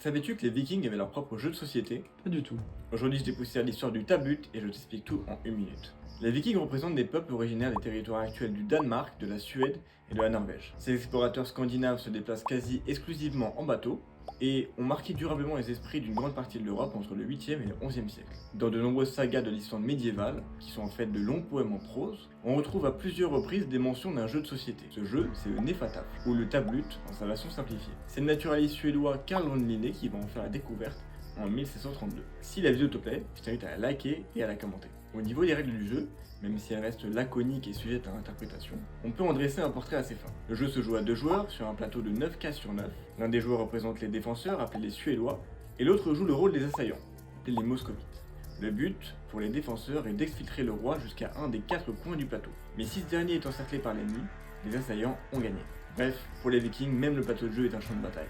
Savais-tu que les Vikings avaient leur propre jeu de société? Pas du tout. Aujourd'hui, je dépoussière l'histoire du tabut et je t'explique tout en 1 minute. Les Vikings représentent des peuples originaires des territoires actuels du Danemark, de la Suède et de la Norvège. Ces explorateurs scandinaves se déplacent quasi exclusivement en bateau et ont marqué durablement les esprits d'une grande partie de l'Europe entre le 8e et le 11e siècle. Dans de nombreuses sagas de l'histoire médiévale, qui sont en fait de longs poèmes en prose, on retrouve à plusieurs reprises des mentions d'un jeu de société. Ce jeu, c'est le Nefataf, ou le Tablut dans sa version simplifiée. C'est le naturaliste suédois Carl von Linné qui va en faire la découverte en 1732. Si la vidéo te plaît, je t'invite à la liker et à la commenter. Au niveau des règles du jeu, même si elles restent laconiques et sujettes à interprétation, on peut en dresser un portrait assez fin. Le jeu se joue à 2 joueurs sur un plateau de 9 cases sur 9. L'un des joueurs représente les défenseurs, appelés les Suédois, et l'autre joue le rôle des assaillants, appelés les Moscovites. Le but, pour les défenseurs, est d'exfiltrer le roi jusqu'à un des 4 coins du plateau. Mais si ce dernier est encerclé par l'ennemi, les assaillants ont gagné. Bref, pour les Vikings, même le plateau de jeu est un champ de bataille.